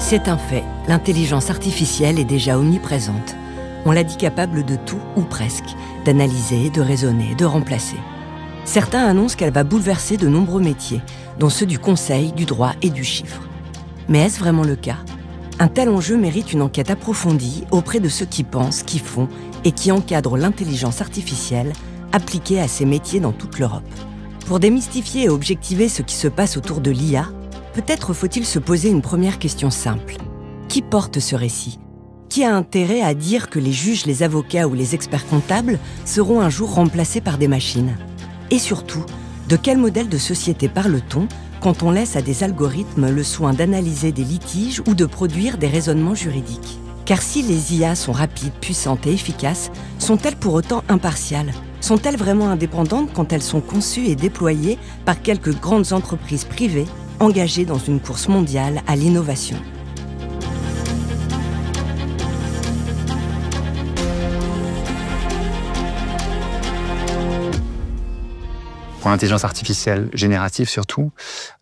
C'est un fait, l'intelligence artificielle est déjà omniprésente. On l'a dit capable de tout, ou presque, d'analyser, de raisonner, de remplacer. Certains annoncent qu'elle va bouleverser de nombreux métiers, dont ceux du conseil, du droit et du chiffre. Mais est-ce vraiment le cas ? Un tel enjeu mérite une enquête approfondie auprès de ceux qui pensent, qui font et qui encadrent l'intelligence artificielle appliquée à ces métiers dans toute l'Europe. Pour démystifier et objectiver ce qui se passe autour de l'IA, peut-être faut-il se poser une première question simple. Qui porte ce récit ? Qui a intérêt à dire que les juges, les avocats ou les experts comptables seront un jour remplacés par des machines ? Et surtout, de quel modèle de société parle-t-on quand on laisse à des algorithmes le soin d'analyser des litiges ou de produire des raisonnements juridiques ? Car si les IA sont rapides, puissantes et efficaces, sont-elles pour autant impartiales ? Sont-elles vraiment indépendantes quand elles sont conçues et déployées par quelques grandes entreprises privées engagées dans une course mondiale à l'innovation ? Pour l'intelligence artificielle générative surtout,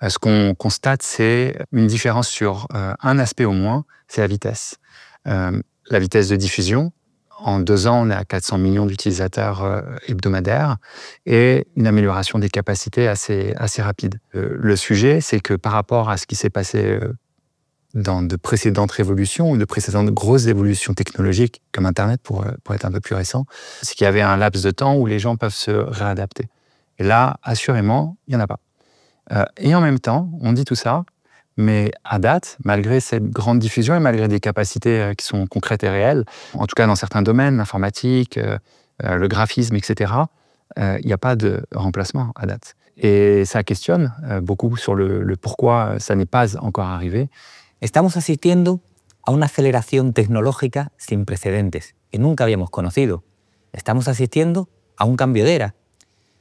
ce qu'on constate, c'est une différence sur un aspect au moins, c'est la vitesse. La vitesse de diffusion. En 2 ans, on est à 400 millions d'utilisateurs hebdomadaires et une amélioration des capacités assez rapide. Le sujet, c'est que par rapport à ce qui s'est passé dans de précédentes révolutions ou de précédentes grosses évolutions technologiques, comme Internet pour être un peu plus récent, c'est qu'il y avait un laps de temps où les gens peuvent se réadapter. Et là, assurément, il n'y en a pas. Et en même temps, on dit tout ça, mais à date, malgré cette grande diffusion et malgré des capacités qui sont concrètes et réelles, en tout cas dans certains domaines, l'informatique, le graphisme, etc., il n'y a pas de remplacement à date. Et ça questionne beaucoup sur le pourquoi ça n'est pas encore arrivé. Estamos asistiendo a una aceleración tecnológica sin precedentes, que nunca habíamos conocido. Estamos asistiendo a un cambio de era.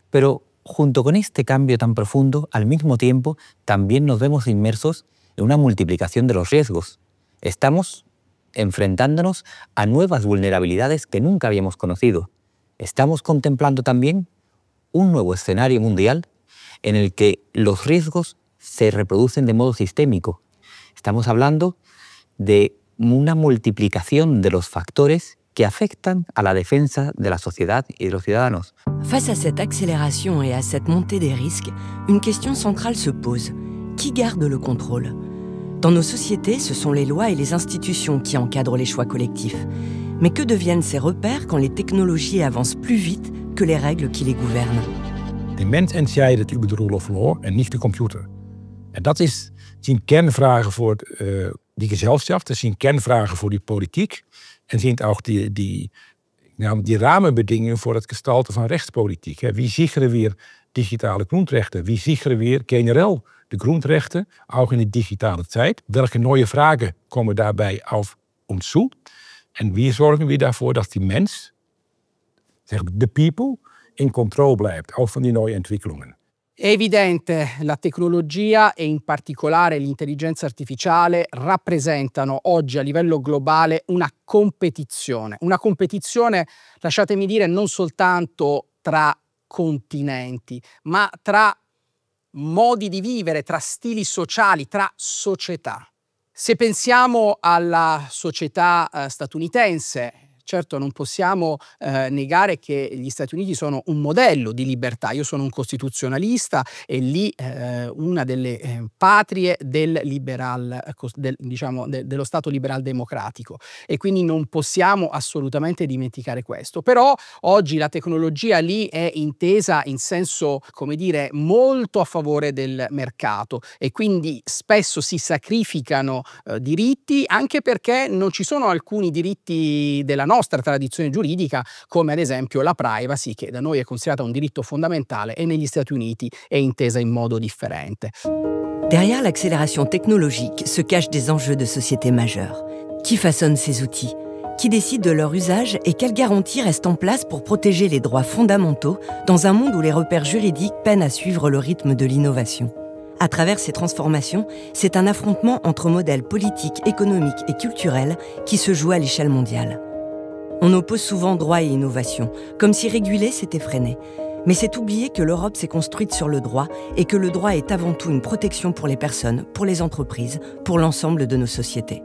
Pero junto con este cambio tan profundo, al mismo tiempo, también nos vemos inmersos en una multiplicación de los riesgos. Estamos enfrentándonos a nuevas vulnerabilidades que nunca habíamos conocido. Estamos contemplando también un nuevo escenario mundial en el que los riesgos se reproducen de modo sistémico. Estamos hablando de una multiplicación de los factores qui affectent à la défense de la société et de los ciudadanos. Face à cette accélération et à cette montée des risques, une question centrale se pose. Qui garde le contrôle ? Dans nos sociétés, ce sont les lois et les institutions qui encadrent les choix collectifs. Mais que deviennent ces repères quand les technologies avancent plus vite que les règles qui les gouvernent ? De mens entscheidet über de rule of law en niet de computer. En dat zijn kernvragen voor die Gesellschaft, dat zijn kernvragen voor die politiek. En sind auch die Rahmenbedingungen voor het gestalte van rechtspolitiek. Wie sichern wir digitale Grundrechte? Wie sichern wir generell de Grundrechte, auch in der digitalen Zeit? Welche neue Fragen kommen daarbij auf uns zu? En wie zorgen wir dafür, dass die Mens, the people, in control bleibt, auch von die neuen Entwicklungen? È evidente, la tecnologia e in particolare l'intelligenza artificiale rappresentano oggi a livello globale una competizione, lasciatemi dire, non soltanto tra continenti, ma tra modi di vivere, tra stili sociali, tra società. Se pensiamo alla società statunitense, certo non possiamo negare che gli Stati Uniti sono un modello di libertà. Io sono un costituzionalista e lì una delle patrie del dello Stato liberal democratico, e quindi non possiamo assolutamente dimenticare questo. Però oggi la tecnologia lì è intesa in senso, come dire, molto a favore del mercato, e quindi spesso si sacrificano diritti, anche perché non ci sono alcuni diritti della nostra tradizione giuridica, come ad esempio la privacy, che da noi è considerata un diritto fondamentale e negli Stati Uniti è intesa in modo differente. Derrière l'accélération technologique se cachent des enjeux de société majeurs. Qui façonne ces outils ? Qui décide de leur usage et quelles garanties restent en place pour protéger les droits fondamentaux dans un monde où les repères juridiques peinent à suivre le rythme de l'innovation ? À travers ces transformations, c'est un affrontement entre modèles politiques, économiques et culturels qui se joue à l'échelle mondiale. On oppose souvent droit et innovation, comme si réguler c'était freiner. Mais c'est oublier que l'Europe s'est construite sur le droit et que le droit est avant tout une protection pour les personnes, pour les entreprises, pour l'ensemble de nos sociétés.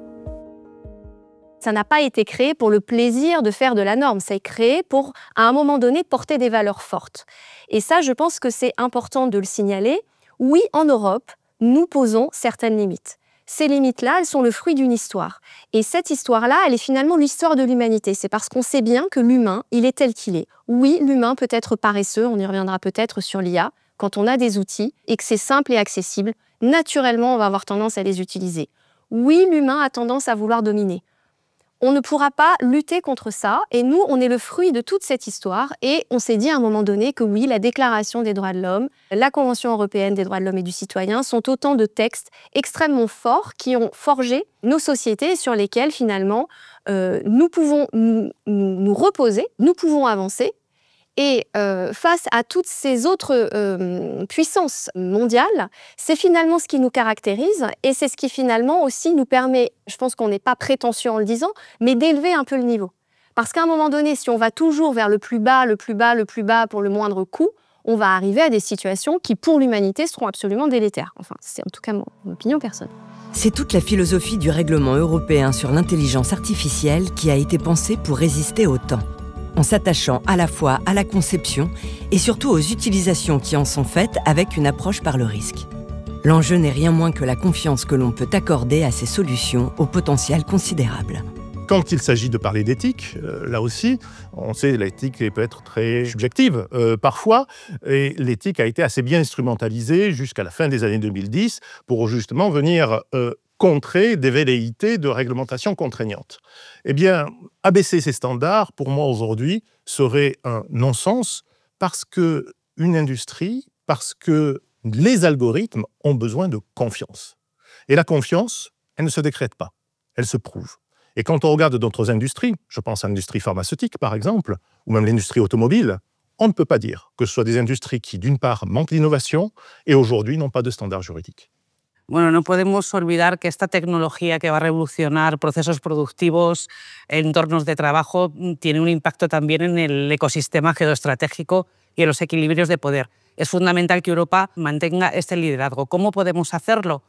Ça n'a pas été créé pour le plaisir de faire de la norme, c'est créé pour, à un moment donné, porter des valeurs fortes. Et ça, je pense que c'est important de le signaler. Oui, en Europe, nous posons certaines limites. Ces limites-là, elles sont le fruit d'une histoire. Et cette histoire-là, elle est finalement l'histoire de l'humanité. C'est parce qu'on sait bien que l'humain, il est tel qu'il est. Oui, l'humain peut être paresseux, on y reviendra peut-être sur l'IA, quand on a des outils et que c'est simple et accessible, naturellement, on va avoir tendance à les utiliser. Oui, l'humain a tendance à vouloir dominer. On ne pourra pas lutter contre ça, et nous, on est le fruit de toute cette histoire, et on s'est dit à un moment donné que oui, la Déclaration des droits de l'homme, la Convention européenne des droits de l'homme et du citoyen sont autant de textes extrêmement forts qui ont forgé nos sociétés sur lesquelles, finalement, nous pouvons nous reposer, nous pouvons avancer. Et face à toutes ces autres puissances mondiales, c'est finalement ce qui nous caractérise et c'est ce qui finalement aussi nous permet, je pense qu'on n'est pas prétentieux en le disant, mais d'élever un peu le niveau. Parce qu'à un moment donné, si on va toujours vers le plus bas, le plus bas, le plus bas pour le moindre coût, on va arriver à des situations qui, pour l'humanité, seront absolument délétères. Enfin, c'est en tout cas mon opinion personnelle. C'est toute la philosophie du règlement européen sur l'intelligence artificielle qui a été pensée pour résister au temps, en s'attachant à la fois à la conception et surtout aux utilisations qui en sont faites avec une approche par le risque. L'enjeu n'est rien moins que la confiance que l'on peut accorder à ces solutions au potentiel considérable. Quand il s'agit de parler d'éthique, là aussi, on sait que l'éthique peut être très subjective parfois, et l'éthique a été assez bien instrumentalisée jusqu'à la fin des années 2010 pour justement venir contrer des velléités de réglementation contraignante. Eh bien, abaisser ces standards, pour moi aujourd'hui, serait un non-sens parce qu'une industrie, parce que les algorithmes ont besoin de confiance. Et la confiance, elle ne se décrète pas, elle se prouve. Et quand on regarde d'autres industries, je pense à l'industrie pharmaceutique par exemple, ou même l'industrie automobile, on ne peut pas dire que ce soit des industries qui, d'une part, manquent d'innovation et aujourd'hui n'ont pas de standards juridiques. Bueno, no podemos olvidar que esta tecnología que va a revolucionar procesos productivos, entornos de trabajo, tiene un impacto también en el ecosistema geoestratégico y en los equilibrios de poder. Es fundamental que Europa mantenga este liderazgo. ¿Cómo podemos hacerlo?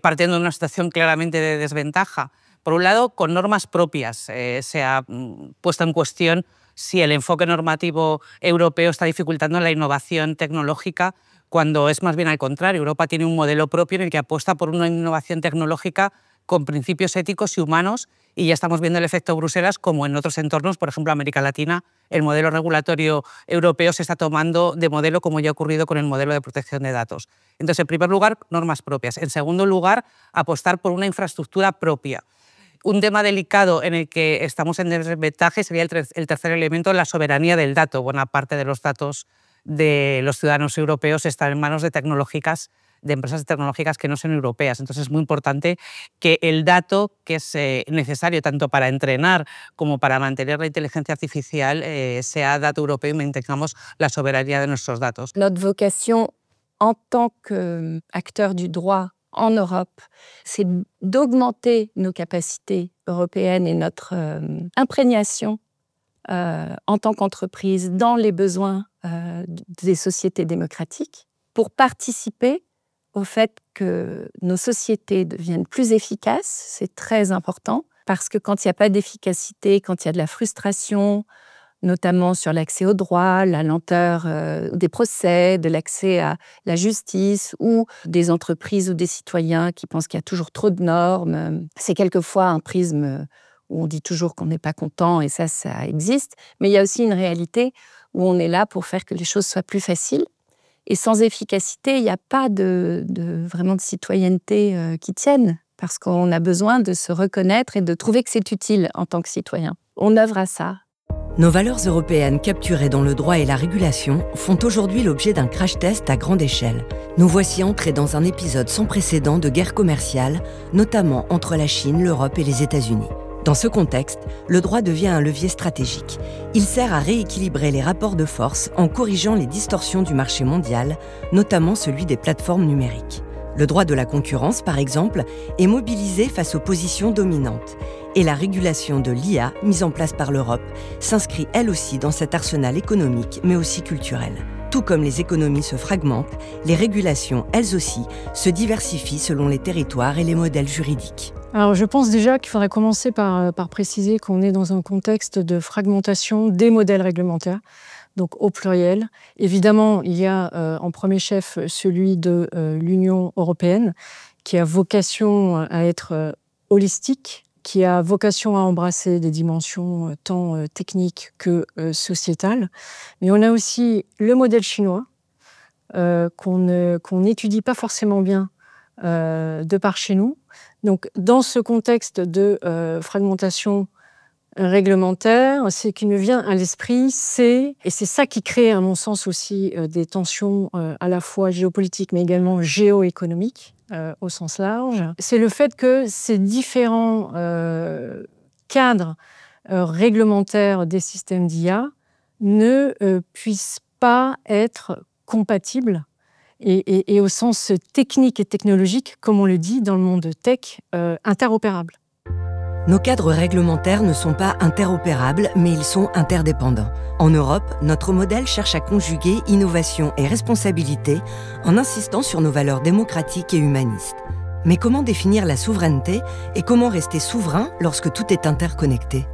Partiendo de una situación claramente de desventaja. Por un lado, con normas propias. Se ha puesto en cuestión si el enfoque normativo europeo está dificultando la innovación tecnológica, cuando es más bien al contrario. Europa tiene un modelo propio en el que apuesta por una innovación tecnológica con principios éticos y humanos, y ya estamos viendo el efecto Bruselas, como en otros entornos, por ejemplo, América Latina, el modelo regulatorio europeo se está tomando de modelo, como ya ha ocurrido con el modelo de protección de datos. Entonces, en primer lugar, normas propias. En segundo lugar, apostar por una infraestructura propia. Un tema delicado en el que estamos en desventaja sería el tercer elemento, la soberanía del dato. Buena parte de los datos de los ciudadanos europeos están en manos de empresas tecnológicas que no son europeas. Entonces es muy importante que el dato, que es necesario tanto para entrenar como para mantener la inteligencia artificial, sea dato europeo y mantengamos la soberanía de nuestros datos. Notre vocation en tant qu'acteur du droit en Europe, c'est d'augmenter nos capacités européennes et notre imprégnation en tant qu'entreprise dans les besoins des sociétés démocratiques pour participer au fait que nos sociétés deviennent plus efficaces. C'est très important parce que quand il n'y a pas d'efficacité, quand il y a de la frustration, notamment sur l'accès au droit, la lenteur des procès, de l'accès à la justice ou des entreprises ou des citoyens qui pensent qu'il y a toujours trop de normes. C'est quelquefois un prisme où on dit toujours qu'on n'est pas content et ça existe. Mais il y a aussi une réalité où on est là pour faire que les choses soient plus faciles. Et sans efficacité, il n'y a pas vraiment de citoyenneté qui tienne parce qu'on a besoin de se reconnaître et de trouver que c'est utile en tant que citoyen. On œuvre à ça. Nos valeurs européennes capturées dans le droit et la régulation font aujourd'hui l'objet d'un crash test à grande échelle. Nous voici entrés dans un épisode sans précédent de guerre commerciale, notamment entre la Chine, l'Europe et les États-Unis. Dans ce contexte, le droit devient un levier stratégique. Il sert à rééquilibrer les rapports de force en corrigeant les distorsions du marché mondial, notamment celui des plateformes numériques. Le droit de la concurrence, par exemple, est mobilisé face aux positions dominantes. Et la régulation de l'IA, mise en place par l'Europe, s'inscrit elle aussi dans cet arsenal économique, mais aussi culturel. Tout comme les économies se fragmentent, les régulations, elles aussi, se diversifient selon les territoires et les modèles juridiques. Alors, je pense déjà qu'il faudrait commencer par préciser qu'on est dans un contexte de fragmentation des modèles réglementaires, donc au pluriel. Évidemment, il y a en premier chef celui de l'Union européenne, qui a vocation à être holistique, qui a vocation à embrasser des dimensions tant techniques que sociétales. Mais on a aussi le modèle chinois, qu'on n'étudie pas forcément bien de par chez nous. Donc, dans ce contexte de fragmentation réglementaire, ce qui me vient à l'esprit, et c'est ça qui crée, à mon sens aussi, des tensions à la fois géopolitiques, mais également géoéconomiques, au sens large, c'est le fait que ces différents cadres réglementaires des systèmes d'IA ne puissent pas être compatibles et au sens technique et technologique, comme on le dit dans le monde tech, interopérables. Nos cadres réglementaires ne sont pas interopérables, mais ils sont interdépendants. En Europe, notre modèle cherche à conjuguer innovation et responsabilité en insistant sur nos valeurs démocratiques et humanistes. Mais comment définir la souveraineté et comment rester souverain lorsque tout est interconnecté?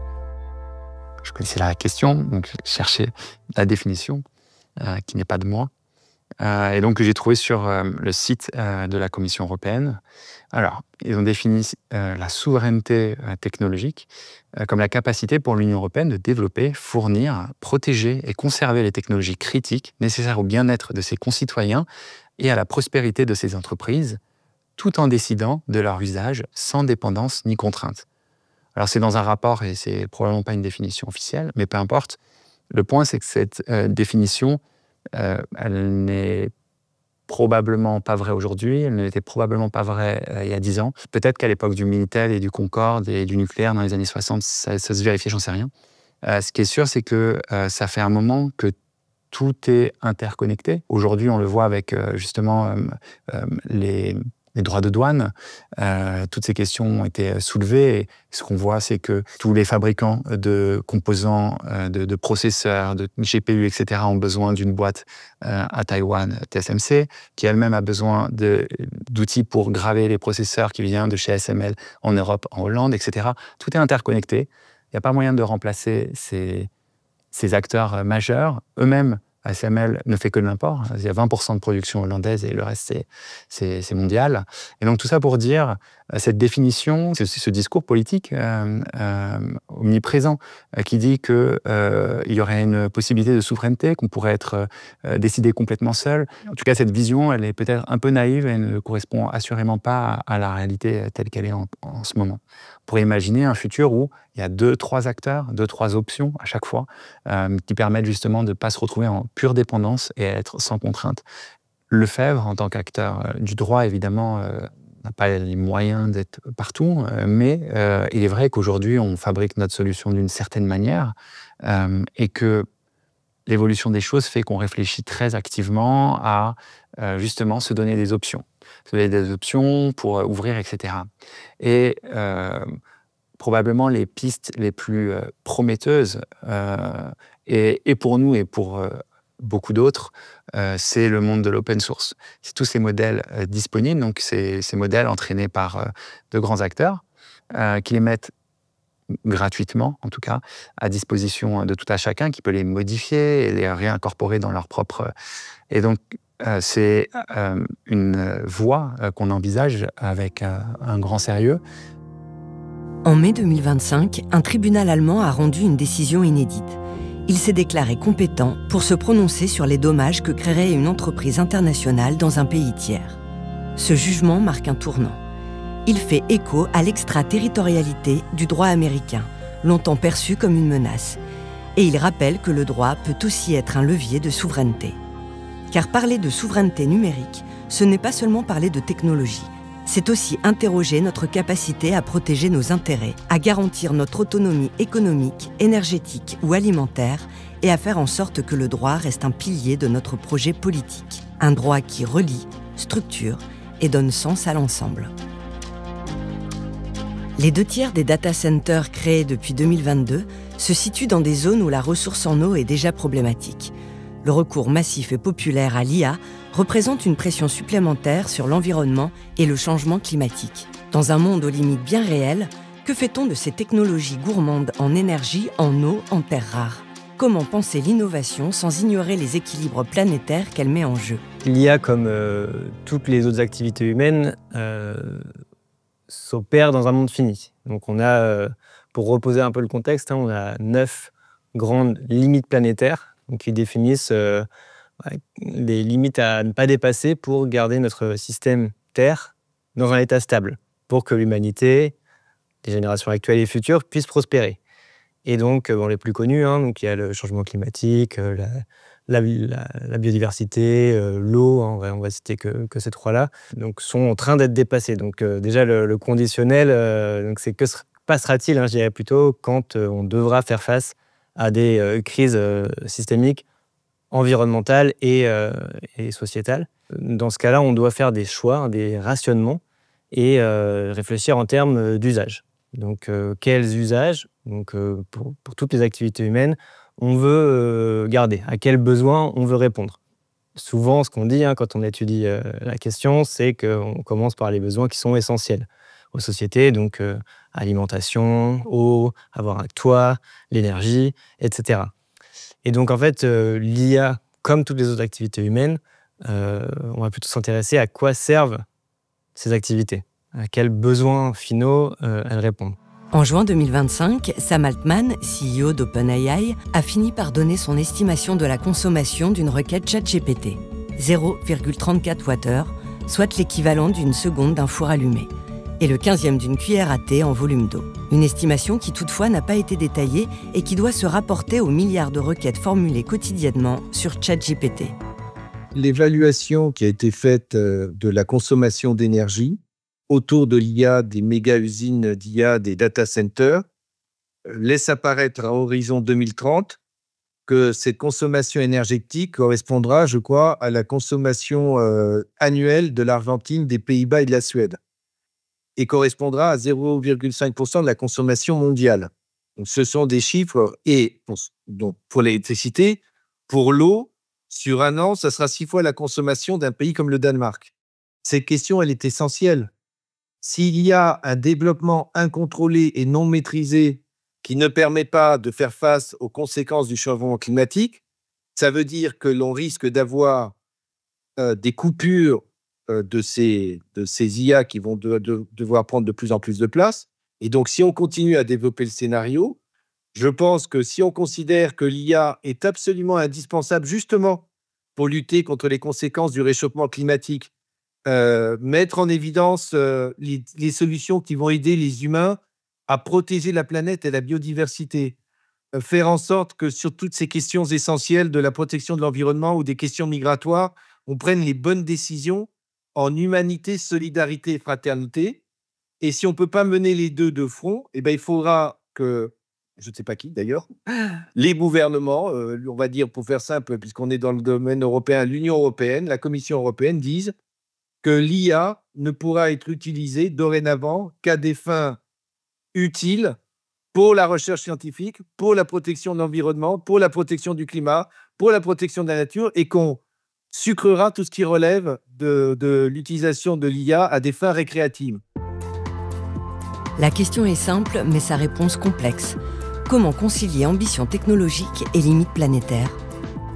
Je connaissais la question, donc j'ai cherché la définition, qui n'est pas de moi. Et donc, j'ai trouvé sur le site de la Commission européenne. Alors, ils ont défini la souveraineté technologique comme la capacité pour l'Union européenne de développer, fournir, protéger et conserver les technologies critiques nécessaires au bien-être de ses concitoyens et à la prospérité de ses entreprises, tout en décidant de leur usage sans dépendance ni contrainte. Alors, c'est dans un rapport et c'est probablement pas une définition officielle, mais peu importe. Le point, c'est que cette définition, elle n'est probablement pas vraie aujourd'hui, elle n'était probablement pas vraie il y a 10 ans. Peut-être qu'à l'époque du Minitel et du Concorde et du nucléaire dans les années 60, ça se vérifiait, j'en sais rien. Ce qui est sûr, c'est que ça fait un moment que tout est interconnecté. Aujourd'hui, on le voit avec justement les droits de douane. Toutes ces questions ont été soulevées. Et ce qu'on voit, c'est que tous les fabricants de composants, de processeurs, de GPU, etc., ont besoin d'une boîte à Taïwan, TSMC, qui elle-même a besoin d'outils pour graver les processeurs qui viennent de chez ASML en Europe, en Hollande, etc. Tout est interconnecté. Il n'y a pas moyen de remplacer ces acteurs majeurs. Eux-mêmes, ASML ne fait que de l'import. Il y a 20% de production hollandaise et le reste, c'est mondial. Et donc, tout ça pour dire, cette définition, c'est aussi ce discours politique omniprésent qui dit qu'il y aurait une possibilité de souveraineté, qu'on pourrait être décidé complètement seul. En tout cas, cette vision, elle est peut-être un peu naïve et ne correspond assurément pas à la réalité telle qu'elle est en ce moment. On pourrait imaginer un futur où il y a 2-3 acteurs, 2-3 options à chaque fois, qui permettent justement de ne pas se retrouver en pure dépendance et être sans contrainte. Lefebvre, en tant qu'acteur du droit, évidemment, n'a pas les moyens d'être partout, mais il est vrai qu'aujourd'hui, on fabrique notre solution d'une certaine manière et que l'évolution des choses fait qu'on réfléchit très activement à justement se donner des options. Se donner des options pour ouvrir, etc. Et probablement les pistes les plus prometteuses, et pour nous et pour beaucoup d'autres, c'est le monde de l'open source. C'est tous ces modèles disponibles, donc ces modèles entraînés par de grands acteurs qui les mettent gratuitement, en tout cas, à disposition de tout à chacun, qui peut les modifier et les réincorporer dans leur propre... Et donc, c'est une voie qu'on envisage avec un grand sérieux. En mai 2025, un tribunal allemand a rendu une décision inédite. Il s'est déclaré compétent pour se prononcer sur les dommages que créerait une entreprise internationale dans un pays tiers. Ce jugement marque un tournant. Il fait écho à l'extraterritorialité du droit américain, longtemps perçu comme une menace. Et il rappelle que le droit peut aussi être un levier de souveraineté. Car parler de souveraineté numérique, ce n'est pas seulement parler de technologie. C'est aussi interroger notre capacité à protéger nos intérêts, à garantir notre autonomie économique, énergétique ou alimentaire et à faire en sorte que le droit reste un pilier de notre projet politique. Un droit qui relie, structure et donne sens à l'ensemble. Les 2/3 des data centers créés depuis 2022 se situent dans des zones où la ressource en eau est déjà problématique. Le recours massif et populaire à l'IA représente une pression supplémentaire sur l'environnement et le changement climatique. Dans un monde aux limites bien réelles, que fait-on de ces technologies gourmandes en énergie, en eau, en terres rares? Comment penser l'innovation sans ignorer les équilibres planétaires qu'elle met en jeu? L'IA, comme toutes les autres activités humaines, s'opère dans un monde fini. Donc on a, pour reposer un peu le contexte, on a 9 grandes limites planétaires qui définissent les limites à ne pas dépasser pour garder notre système Terre dans un état stable, pour que l'humanité, les générations actuelles et futures, puissent prospérer. Et donc, les plus connus, donc il y a le changement climatique, la biodiversité, l'eau, on va citer que ces 3-là, donc sont en train d'être dépassés. Donc déjà, le conditionnel, donc c'est que passera-t-il, je dirais plutôt, quand on devra faire face à des crises systémiques, environnementales et sociétales. Dans ce cas-là, on doit faire des choix, des rationnements et réfléchir en termes d'usage. Donc, quels usages, donc, pour toutes les activités humaines, on veut garder, à quels besoins on veut répondre. Souvent, ce qu'on dit quand on étudie la question, c'est qu'on commence par les besoins qui sont essentiels aux sociétés, donc alimentation, eau, avoir un toit, l'énergie, etc. Et donc, en fait, l'IA, comme toutes les autres activités humaines, on va plutôt s'intéresser à quoi servent ces activités, à quels besoins finaux elles répondent. En juin 2025, Sam Altman, CEO d'OpenAI, a fini par donner son estimation de la consommation d'une requête ChatGPT. 0,34 Wh, soit l'équivalent d'une seconde d'un four allumé, et le 15e d'une cuillère à thé en volume d'eau. Une estimation qui toutefois n'a pas été détaillée et qui doit se rapporter aux milliards de requêtes formulées quotidiennement sur ChatGPT. L'évaluation qui a été faite de la consommation d'énergie autour de l'IA, des méga-usines d'IA, des data centers, laisse apparaître à horizon 2030 que cette consommation énergétique correspondra, je crois, à la consommation annuelle de l'Argentine, des Pays-Bas et de la Suède, et correspondra à 0,5% de la consommation mondiale. Donc, ce sont des chiffres, et donc, pour l'électricité, pour l'eau, sur un an, ça sera 6 fois la consommation d'un pays comme le Danemark. Cette question, elle est essentielle. S'il y a un développement incontrôlé et non maîtrisé qui ne permet pas de faire face aux conséquences du changement climatique, ça veut dire que l'on risque d'avoir des coupures de ces IA qui vont devoir prendre de plus en plus de place. Et donc, si on continue à développer le scénario, je pense que si on considère que l'IA est absolument indispensable justement pour lutter contre les conséquences du réchauffement climatique, mettre en évidence les solutions qui vont aider les humains à protéger la planète et la biodiversité, faire en sorte que sur toutes ces questions essentielles de la protection de l'environnement ou des questions migratoires, on prenne les bonnes décisions en humanité, solidarité et fraternité. Et si on ne peut pas mener les deux de front, il faudra que, je ne sais pas qui d'ailleurs, les gouvernements, on va dire pour faire simple, puisqu'on est dans le domaine européen, l'Union européenne, la Commission européenne disent que l'IA ne pourra être utilisée dorénavant qu'à des fins utiles pour la recherche scientifique, pour la protection de l'environnement, pour la protection du climat, pour la protection de la nature, et qu'on sucrera tout ce qui relève de l'utilisation de l'IA à des fins récréatives. La question est simple, mais sa réponse complexe. Comment concilier ambition technologique et limites planétaires?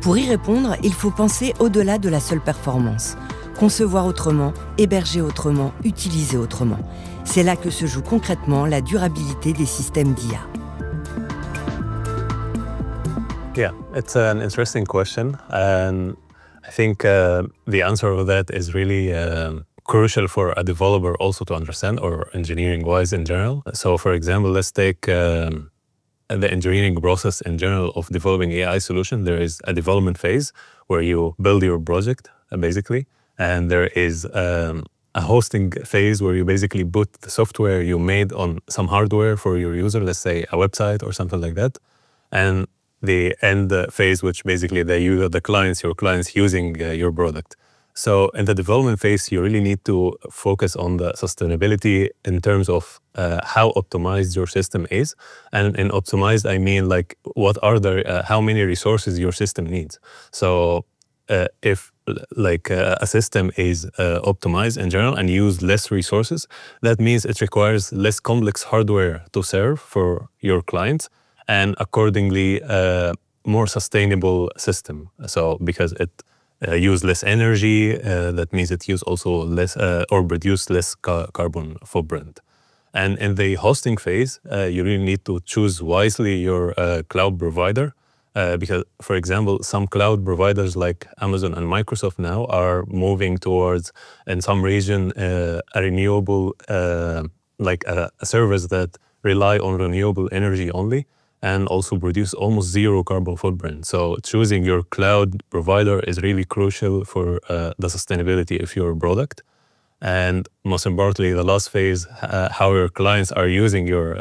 Pour y répondre, il faut penser au-delà de la seule performance. Concevoir autrement, héberger autrement, utiliser autrement. C'est là que se joue concrètement la durabilité des systèmes d'IA. Yeah, it's an interesting question, and I think the answer of that is really crucial for a developer also to understand, or engineering-wise in general. So, for example, let's take the engineering process in general of developing AI solution. There is a development phase where you build your project, basically. And there is a hosting phase where you basically put the software you made on some hardware for your user, let's say a website or something like that. And the end phase, which basically your clients using your product. So in the development phase, you really need to focus on the sustainability in terms of how optimized your system is. And in optimized, I mean like what are the how many resources your system needs. So if like a system is optimized in general and use less resources, that means it requires less complex hardware to serve for your clients, and accordingly more sustainable system. So because it use less energy, that means it use also less or produce less carbon footprint. And in the hosting phase, you really need to choose wisely your cloud provider, because, for example, some cloud providers like Amazon and Microsoft now are moving towards, in some region, a renewable, like a service that rely on renewable energy only, and also produce almost zero carbon footprint. So choosing your cloud provider is really crucial for the sustainability of your product. And most importantly, the last phase, how your clients are using your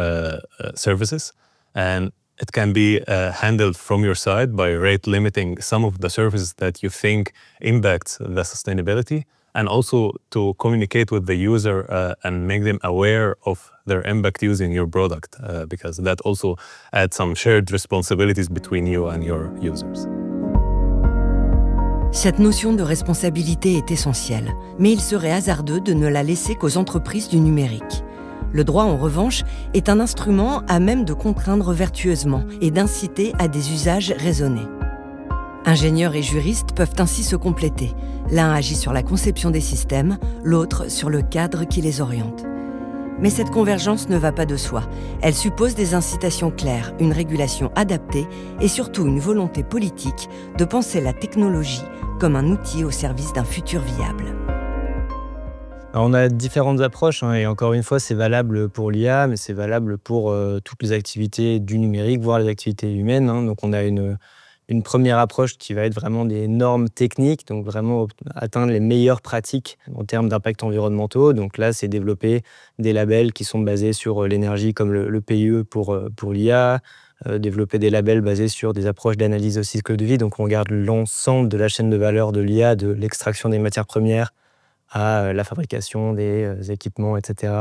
services. And it can be handled from your side by rate limiting some of the services that you think impacts the sustainability, and also to communicate with the user and make them aware of their impact using your product, because that also adds some shared responsibilities between you and your users. Cette notion de responsabilité est essentielle, mais il serait hasardeux de ne la laisser qu'aux entreprises du numérique. Le droit, en revanche, est un instrument à même de contraindre vertueusement et d'inciter à des usages raisonnés. Ingénieurs et juristes peuvent ainsi se compléter. L'un agit sur la conception des systèmes, l'autre sur le cadre qui les oriente. Mais cette convergence ne va pas de soi. Elle suppose des incitations claires, une régulation adaptée et surtout une volonté politique de penser la technologie comme un outil au service d'un futur viable. Alors on a différentes approches, hein, et encore une fois, c'est valable pour l'IA, mais c'est valable pour toutes les activités du numérique, voire les activités humaines. Hein. Donc on a une première approche qui va être vraiment des normes techniques, donc vraiment atteindre les meilleures pratiques en termes d'impact environnementaux. Donc là, c'est développer des labels qui sont basés sur l'énergie comme le PIE pour l'IA, développer des labels basés sur des approches d'analyse au cycle de vie. Donc on regarde l'ensemble de la chaîne de valeur de l'IA, de l'extraction des matières premières à la fabrication des équipements, etc.,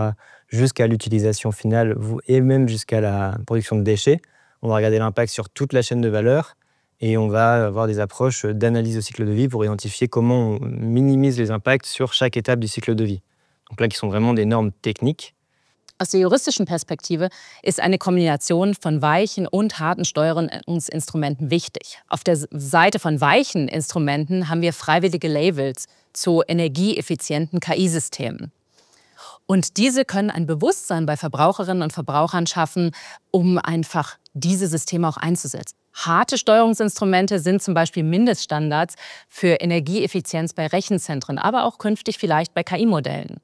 jusqu'à l'utilisation finale et même jusqu'à la production de déchets. On va regarder l'impact sur toute la chaîne de valeur. Et on va avoir des approches d'analyse au cycle de vie pour identifier comment on minimise les impacts sur chaque étape du cycle de vie. Donc là, qui sont vraiment des normes techniques. Aus der juristischen Perspektive ist eine Kombination von weichen und harten Steuerungsinstrumenten wichtig. Auf der Seite von weichen Instrumenten haben wir freiwillige Labels zu energieeffizienten KI-Systemen. Und diese können ein Bewusstsein bei Verbraucherinnen und Verbrauchern schaffen, um einfach diese Systeme auch einzusetzen. Harte Steuerungsinstrumente sind zum Beispiel Mindeststandards für Energieeffizienz bei Rechenzentren, aber auch künftig vielleicht bei KI-Modellen.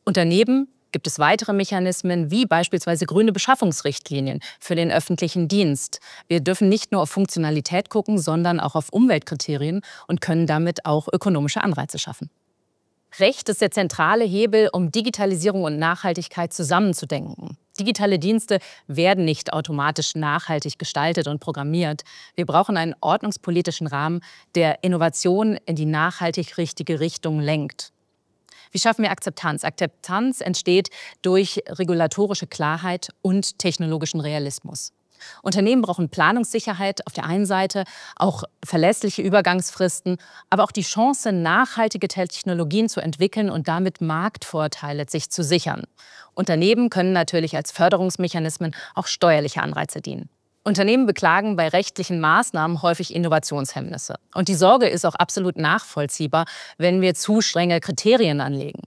Und daneben gibt es weitere Mechanismen, wie beispielsweise grüne Beschaffungsrichtlinien für den öffentlichen Dienst. Wir dürfen nicht nur auf Funktionalität gucken, sondern auch auf Umweltkriterien und können damit auch ökonomische Anreize schaffen. Recht ist der zentrale Hebel, um Digitalisierung und Nachhaltigkeit zusammenzudenken. Digitale Dienste werden nicht automatisch nachhaltig gestaltet und programmiert. Wir brauchen einen ordnungspolitischen Rahmen, der Innovation in die nachhaltig richtige Richtung lenkt. Wie schaffen wir Akzeptanz? Akzeptanz entsteht durch regulatorische Klarheit und technologischen Realismus. Unternehmen brauchen Planungssicherheit auf der einen Seite, auch verlässliche Übergangsfristen, aber auch die Chance, nachhaltige Technologien zu entwickeln und damit Marktvorteile sich zu sichern. Unternehmen können natürlich als Förderungsmechanismen auch steuerliche Anreize dienen. Unternehmen beklagen bei rechtlichen Maßnahmen häufig Innovationshemmnisse. Und die Sorge ist auch absolut nachvollziehbar, wenn wir zu strenge Kriterien anlegen.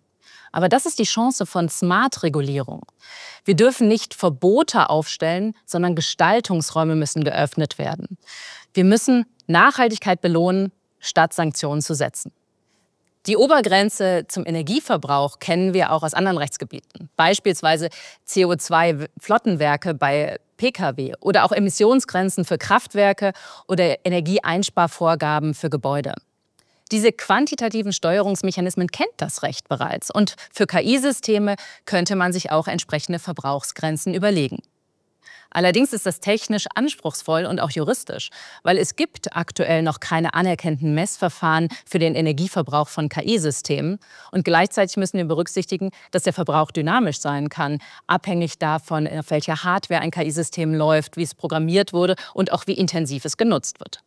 Aber das ist die Chance von Smart-Regulierung. Wir dürfen nicht Verbote aufstellen, sondern Gestaltungsräume müssen geöffnet werden. Wir müssen Nachhaltigkeit belohnen, statt Sanktionen zu setzen. Die Obergrenze zum Energieverbrauch kennen wir auch aus anderen Rechtsgebieten. Beispielsweise CO2-Flottenwerke bei Pkw oder auch Emissionsgrenzen für Kraftwerke oder Energieeinsparvorgaben für Gebäude. Diese quantitativen Steuerungsmechanismen kennt das Recht bereits. Und für KI-Systeme könnte man sich auch entsprechende Verbrauchsgrenzen überlegen. Allerdings ist das technisch anspruchsvoll und auch juristisch, weil es gibt aktuell noch keine anerkannten Messverfahren für den Energieverbrauch von KI-Systemen. Und gleichzeitig müssen wir berücksichtigen, dass der Verbrauch dynamisch sein kann, abhängig davon, auf welcher Hardware ein KI-System läuft, wie es programmiert wurde und auch wie intensiv es genutzt wird.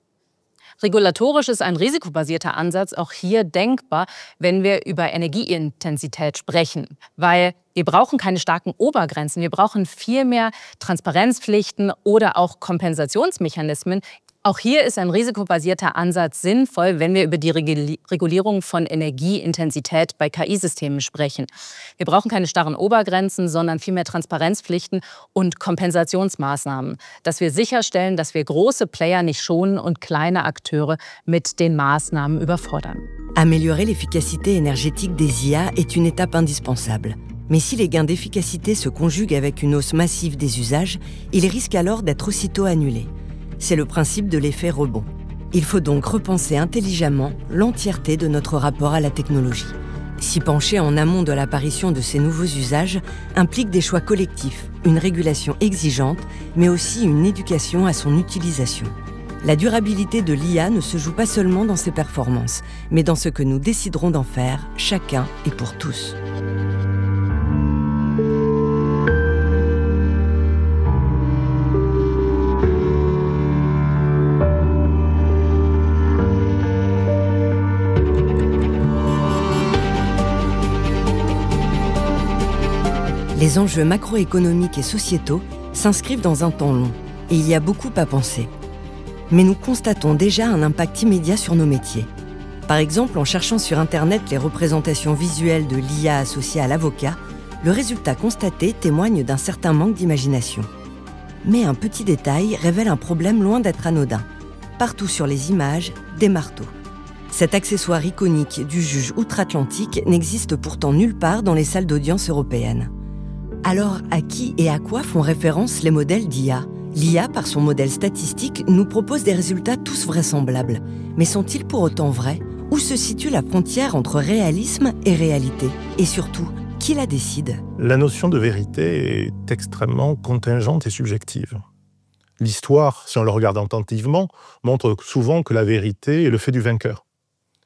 Regulatorisch ist ein risikobasierter Ansatz auch hier denkbar, wenn wir über Energieintensität sprechen. Weil wir brauchen keine starken Obergrenzen, wir brauchen vielmehr Transparenzpflichten oder auch Kompensationsmechanismen. Auch hier ist ein risikobasierter Ansatz sinnvoll, wenn wir über die Regulierung von Energieintensität bei KI-Systemen sprechen. Wir brauchen keine starren Obergrenzen, sondern vielmehr Transparenzpflichten und Kompensationsmaßnahmen, dass wir sicherstellen, dass wir große Player nicht schonen und kleine Akteure mit den Maßnahmen überfordern. Améliorer l'efficacité énergétique des IA est une étape indispensable. Mais si les gains d'efficacité se conjuguent avec une hausse massive des usages, ils risquent alors d'être aussitôt annulés. C'est le principe de l'effet rebond. Il faut donc repenser intelligemment l'entièreté de notre rapport à la technologie. S'y pencher en amont de l'apparition de ces nouveaux usages implique des choix collectifs, une régulation exigeante, mais aussi une éducation à son utilisation. La durabilité de l'IA ne se joue pas seulement dans ses performances, mais dans ce que nous déciderons d'en faire, chacun et pour tous. Les enjeux macroéconomiques et sociétaux s'inscrivent dans un temps long, et il y a beaucoup à penser. Mais nous constatons déjà un impact immédiat sur nos métiers. Par exemple, en cherchant sur Internet les représentations visuelles de l'IA associées à l'avocat, le résultat constaté témoigne d'un certain manque d'imagination. Mais un petit détail révèle un problème loin d'être anodin. Partout sur les images, des marteaux. Cet accessoire iconique du juge outre-Atlantique n'existe pourtant nulle part dans les salles d'audience européennes. Alors, à qui et à quoi font référence les modèles d'IA ? L'IA, par son modèle statistique, nous propose des résultats tous vraisemblables. Mais sont-ils pour autant vrais ? Où se situe la frontière entre réalisme et réalité ? Et surtout, qui la décide ? La notion de vérité est extrêmement contingente et subjective. L'histoire, si on le regarde attentivement, montre souvent que la vérité est le fait du vainqueur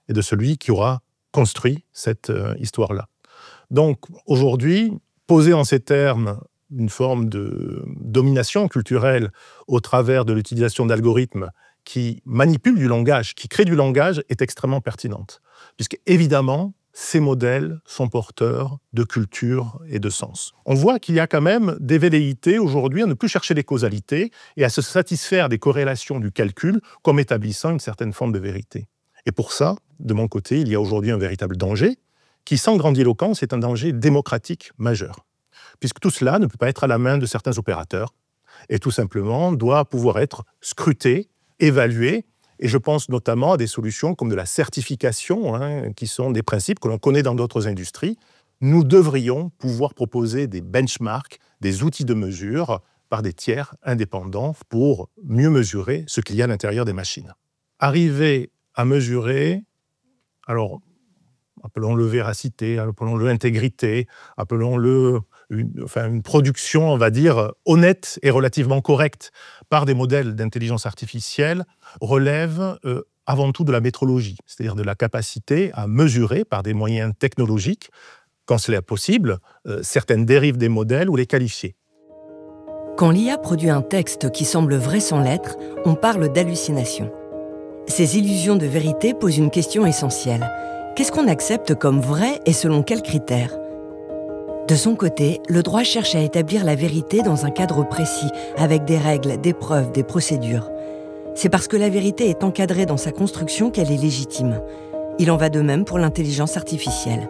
et de celui qui aura construit cette histoire-là. Donc, aujourd'hui, poser en ces termes une forme de domination culturelle au travers de l'utilisation d'algorithmes qui manipulent du langage, qui créent du langage, est extrêmement pertinente. Puisque, évidemment, ces modèles sont porteurs de culture et de sens. On voit qu'il y a quand même des velléités aujourd'hui à ne plus chercher les causalités et à se satisfaire des corrélations du calcul comme établissant une certaine forme de vérité. Et pour ça, de mon côté, il y a aujourd'hui un véritable danger qui, sans grandiloquence, est un danger démocratique majeur. Puisque tout cela ne peut pas être à la main de certains opérateurs et tout simplement doit pouvoir être scruté, évalué, et je pense notamment à des solutions comme de la certification, qui sont des principes que l'on connaît dans d'autres industries. Nous devrions pouvoir proposer des benchmarks, des outils de mesure par des tiers indépendants pour mieux mesurer ce qu'il y a à l'intérieur des machines. Arriver à mesurer, alors appelons-le véracité, appelons-le intégrité, appelons-le une production, on va dire, honnête et relativement correcte par des modèles d'intelligence artificielle, relève avant tout de la métrologie, c'est-à-dire de la capacité à mesurer par des moyens technologiques, quand cela est possible, certaines dérives des modèles ou les qualifier. Quand l'IA produit un texte qui semble vrai sans l'être, on parle d'hallucination. Ces illusions de vérité posent une question essentielle. Qu'est-ce qu'on accepte comme vrai et selon quels critères ? De son côté, le droit cherche à établir la vérité dans un cadre précis, avec des règles, des preuves, des procédures. C'est parce que la vérité est encadrée dans sa construction qu'elle est légitime. Il en va de même pour l'intelligence artificielle.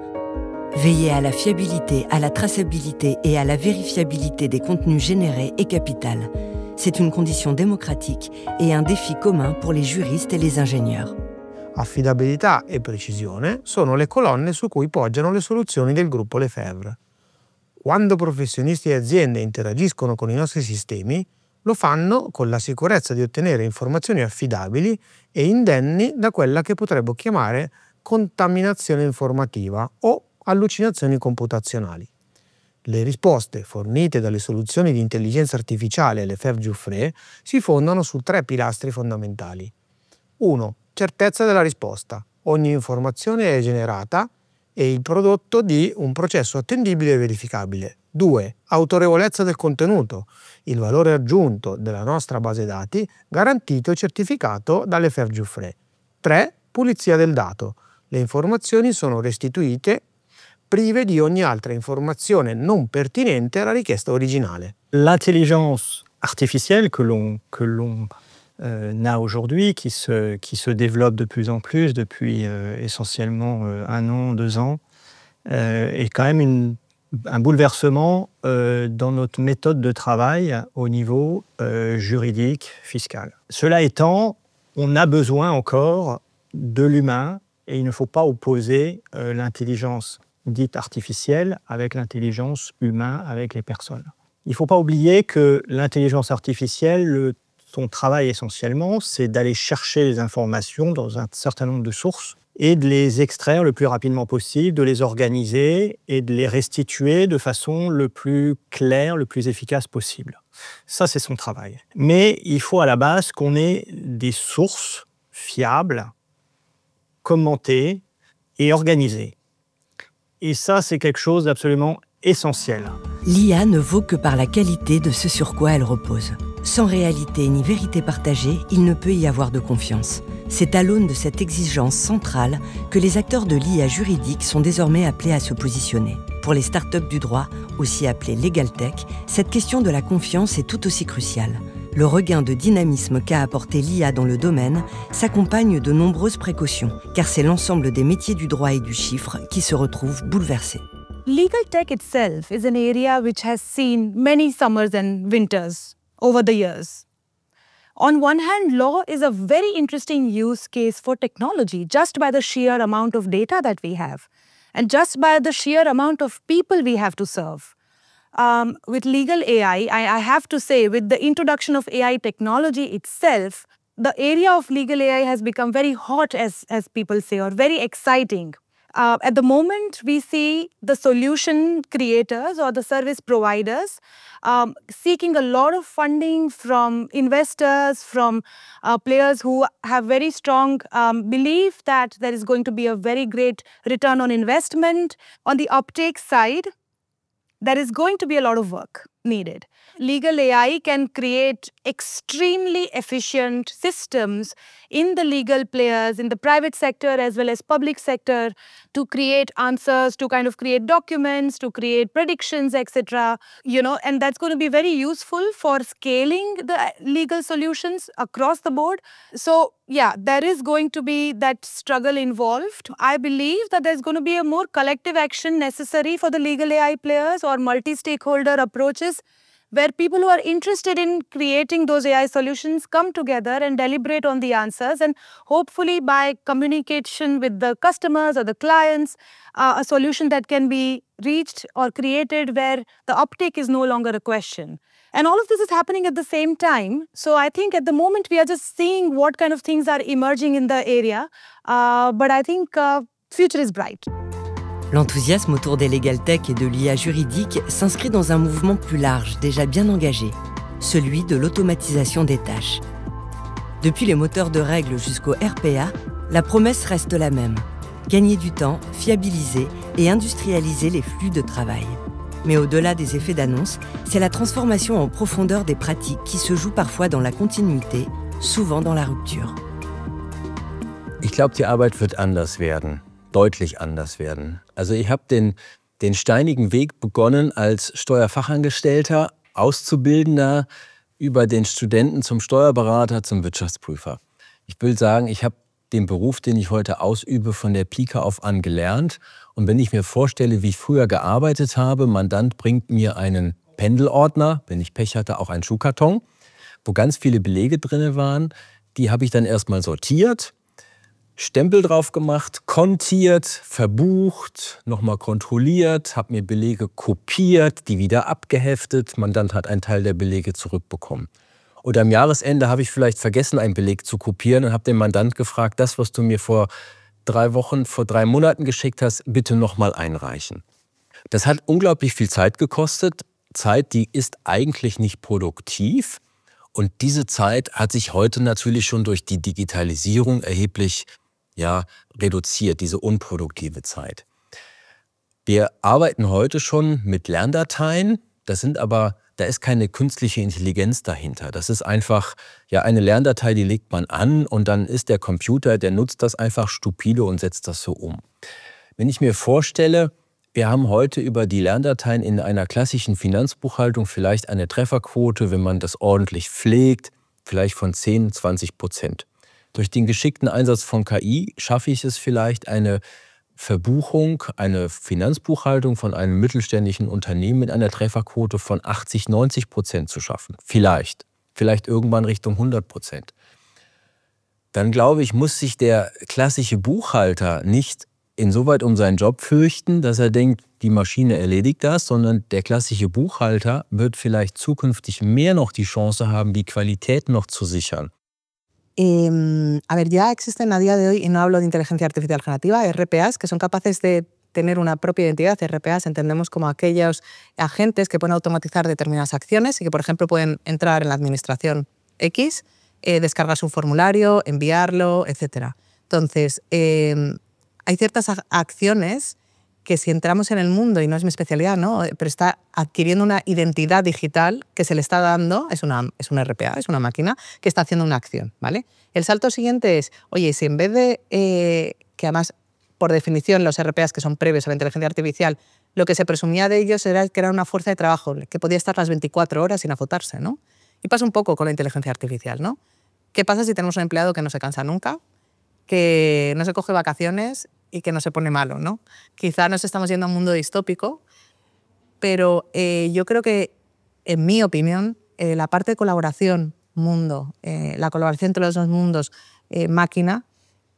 Veiller à la fiabilité, à la traçabilité et à la vérifiabilité des contenus générés est capital. C'est une condition démocratique et un défi commun pour les juristes et les ingénieurs. Affidabilità e precisione sono le colonne su cui poggiano le soluzioni del gruppo Lefebvre. Quando professionisti e aziende interagiscono con i nostri sistemi, lo fanno con la sicurezza di ottenere informazioni affidabili e indenni da quella che potremmo chiamare contaminazione informativa o allucinazioni computazionali. Le risposte fornite dalle soluzioni di intelligenza artificiale e Lefebvre Jouffret si fondano su 3 pilastri fondamentali. 1. Certezza della risposta. Ogni informazione è generata e il prodotto di un processo attendibile e verificabile. 2. Autorevolezza del contenuto. Il valore aggiunto della nostra base dati garantito e certificato da Lefebvre Jouffret. 3. Pulizia del dato. Le informazioni sono restituite prive di ogni altra informazione non pertinente alla richiesta originale. L'intelligence artificielle que l'on a aujourd'hui, qui se développe de plus en plus depuis essentiellement 1 an, 2 ans, est quand même un bouleversement dans notre méthode de travail au niveau juridique, fiscal. Cela étant, on a besoin encore de l'humain et il ne faut pas opposer l'intelligence dite artificielle avec l'intelligence humaine, avec les personnes. Il ne faut pas oublier que l'intelligence artificielle, son travail essentiellement, c'est d'aller chercher les informations dans un certain nombre de sources et de les extraire le plus rapidement possible, de les organiser et de les restituer de façon le plus claire, le plus efficace possible. Ça, c'est son travail. Mais il faut à la base qu'on ait des sources fiables, commentées et organisées. Et ça, c'est quelque chose d'absolument essentiel. L'IA ne vaut que par la qualité de ce sur quoi elle repose. Sans réalité ni vérité partagée, il ne peut y avoir de confiance. C'est à l'aune de cette exigence centrale que les acteurs de l'IA juridique sont désormais appelés à se positionner. Pour les startups du droit, aussi appelées Legal Tech, cette question de la confiance est tout aussi cruciale. Le regain de dynamisme qu'a apporté l'IA dans le domaine s'accompagne de nombreuses précautions, car c'est l'ensemble des métiers du droit et du chiffre qui se retrouvent bouleversés. Legal tech itself is an area which has seen many summers and winters over the years. On one hand, law is a very interesting use case for technology just by the sheer amount of data that we have and just by the sheer amount of people we have to serve. With legal AI, I have to say, with the introduction of AI technology itself, the area of legal AI has become very hot, as people say, or very exciting. At the moment, we see the solution creators or the service providers seeking a lot of funding from investors, from players who have very strong belief that there is going to be a very great return on investment. On the uptake side, there is going to be a lot of work needed. Legal AI can create extremely efficient systems in the legal players, in the private sector as well as public sector, to create answers, to kind of create documents, to create predictions, etc. And that's going to be very useful for scaling the legal solutions across the board. So yeah, there is going to be that struggle involved. I believe that there's going to be a more collective action necessary for the legal AI players or multi-stakeholder approaches, where people who are interested in creating those AI solutions come together and deliberate on the answers, and hopefully by communication with the customers or the clients, a solution that can be reached or created where the uptake is no longer a question. And all of this is happening at the same time. So I think at the moment we are just seeing what kind of things are emerging in the area. But I think future is bright. L'enthousiasme autour des Legal Tech et de l'IA juridique s'inscrit dans un mouvement plus large, déjà bien engagé, celui de l'automatisation des tâches. Depuis les moteurs de règles jusqu'au RPA, la promesse reste la même: gagner du temps, fiabiliser et industrialiser les flux de travail. Mais au-delà des effets d'annonce, c'est la transformation en profondeur des pratiques qui se joue parfois dans la continuité, souvent dans la rupture. Ich glaube, die Arbeit wird anders werden. Deutlich anders werden. Also ich habe den steinigen Weg begonnen als Steuerfachangestellter, Auszubildender, über den Studenten zum Steuerberater, zum Wirtschaftsprüfer. Ich will sagen, ich habe den Beruf, den ich heute ausübe, von der Pike auf an gelernt. Und wenn ich mir vorstelle, wie ich früher gearbeitet habe, Mandant bringt mir einen Pendelordner, wenn ich Pech hatte, auch einen Schuhkarton, wo ganz viele Belege drin waren. Die habe ich dann erstmal sortiert, Stempel drauf gemacht, kontiert, verbucht, nochmal kontrolliert, habe mir Belege kopiert, die wieder abgeheftet. Mandant hat einen Teil der Belege zurückbekommen. Oder am Jahresende habe ich vielleicht vergessen, einen Beleg zu kopieren und habe den Mandant gefragt, das, was du mir vor 3 Monaten geschickt hast, bitte nochmal einreichen. Das hat unglaublich viel Zeit gekostet. Zeit, die ist eigentlich nicht produktiv. Und diese Zeit hat sich heute natürlich schon durch die Digitalisierung erheblich reduziert, diese unproduktive Zeit. Wir arbeiten heute schon mit Lerndateien, da ist keine künstliche Intelligenz dahinter. Das ist einfach eine Lerndatei, die legt man an und dann ist der Computer, der nutzt das einfach stupide und setzt das so um. Wenn ich mir vorstelle, wir haben heute über die Lerndateien in einer klassischen Finanzbuchhaltung vielleicht eine Trefferquote, wenn man das ordentlich pflegt, vielleicht von 10–20%. Durch den geschickten Einsatz von KI schaffe ich es vielleicht, eine Verbuchung, eine Finanzbuchhaltung von einem mittelständischen Unternehmen mit einer Trefferquote von 80–90% zu schaffen. Vielleicht irgendwann Richtung 100%. Dann glaube ich, muss sich der klassische Buchhalter nicht insoweit um seinen Job fürchten, dass er denkt, die Maschine erledigt das, sondern der klassische Buchhalter wird vielleicht zukünftig mehr noch die Chance haben, die Qualität noch zu sichern. A ver, ya existen a día de hoy, y no hablo de inteligencia artificial generativa, RPAs, que son capaces de tener una propia identidad. RPAs entendemos como aquellos agentes que pueden automatizar determinadas acciones y que, por ejemplo, pueden entrar en la administración X, descargarse un formulario, enviarlo, etc. Entonces, hay ciertas acciones que si entramos en el mundo, y no es mi especialidad, ¿no? Pero está adquiriendo una identidad digital que se le está dando, es una RPA, es una máquina que está haciendo una acción, ¿vale? El salto siguiente es, oye, si en vez de, que además, por definición, los RPAs que son previos a la inteligencia artificial, lo que se presumía de ellos era que era una fuerza de trabajo, que podía estar las 24 horas sin agotarse, ¿no? Y pasa un poco con la inteligencia artificial, ¿no? ¿Qué pasa si tenemos un empleado que no se cansa nunca, que no se coge vacaciones y que no se pone malo, ¿no? Quizá nos estamos yendo a un mundo distópico, pero yo creo que, en mi opinión, la parte de colaboración mundo, la colaboración entre los dos mundos, máquina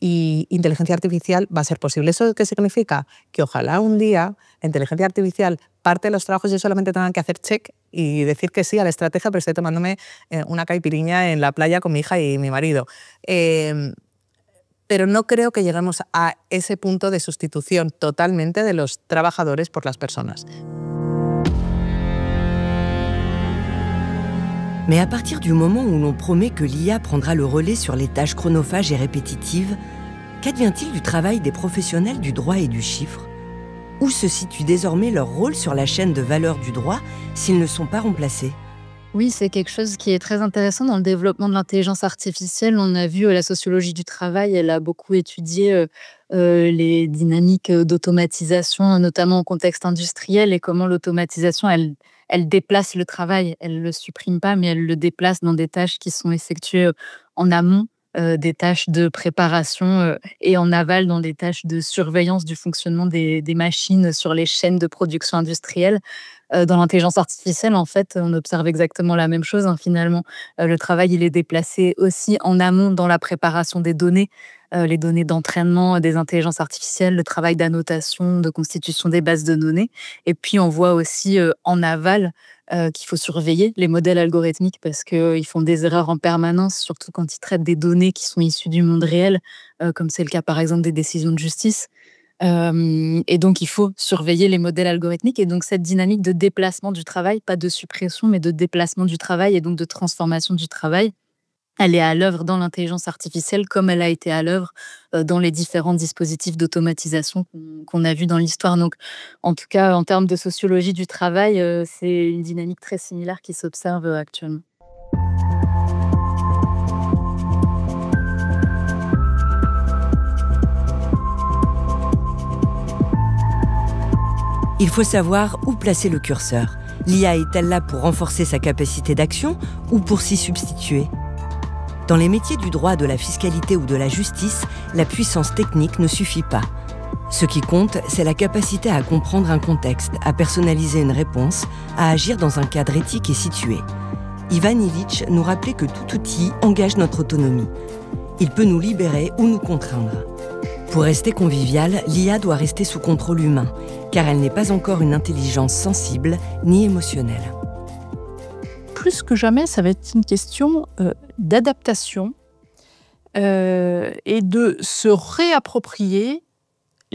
y inteligencia artificial, va a ser posible. ¿Eso qué significa? Que ojalá un día la inteligencia artificial, parte de los trabajos yo solamente tengan que hacer check y decir que sí a la estrategia, pero estoy tomándome una caipiriña en la playa con mi hija y mi marido. Pero no creo que lleguemos a ese punto de sustitución totalmente de los trabajadores por las personas. Mais à partir du moment où l'on promet que l'IA prendra le relais sur les tâches chronophages et répétitives, qu'advient-il du travail des professionnels du droit et du chiffre? Où se situe désormais leur rôle sur la chaîne de valeur du droit s'ils ne sont pas remplacés? Oui, c'est quelque chose qui est très intéressant dans le développement de l'intelligence artificielle. On a vu la sociologie du travail, elle a beaucoup étudié les dynamiques d'automatisation, notamment au contexte industriel, et comment l'automatisation, elle déplace le travail. Elle ne le supprime pas, mais elle le déplace dans des tâches qui sont effectuées en amont, des tâches de préparation, et en aval dans des tâches de surveillance du fonctionnement des machines sur les chaînes de production industrielle. Dans l'intelligence artificielle, en fait, on observe exactement la même chose, hein, finalement. Le travail, il est déplacé aussi en amont dans la préparation des données, les données d'entraînement des intelligences artificielles, le travail d'annotation, de constitution des bases de données. Et puis, on voit aussi en aval qu'il faut surveiller les modèles algorithmiques parce qu'ils font des erreurs en permanence, surtout quand ils traitent des données qui sont issues du monde réel, comme c'est le cas, par exemple, des décisions de justice. Et donc, il faut surveiller les modèles algorithmiques. Et donc, cette dynamique de déplacement du travail, pas de suppression, mais de déplacement du travail et donc de transformation du travail, elle est à l'œuvre dans l'intelligence artificielle comme elle a été à l'œuvre dans les différents dispositifs d'automatisation qu'on a vus dans l'histoire. Donc, en tout cas, en termes de sociologie du travail, c'est une dynamique très similaire qui s'observe actuellement. Il faut savoir où placer le curseur. L'IA est-elle là pour renforcer sa capacité d'action ou pour s'y substituer? Dans les métiers du droit, de la fiscalité ou de la justice, la puissance technique ne suffit pas. Ce qui compte, c'est la capacité à comprendre un contexte, à personnaliser une réponse, à agir dans un cadre éthique et situé. Ivan Illich nous rappelait que tout outil engage notre autonomie. Il peut nous libérer ou nous contraindre. Pour rester conviviale, l'IA doit rester sous contrôle humain, car elle n'est pas encore une intelligence sensible ni émotionnelle. Plus que jamais, ça va être une question d'adaptation et de se réapproprier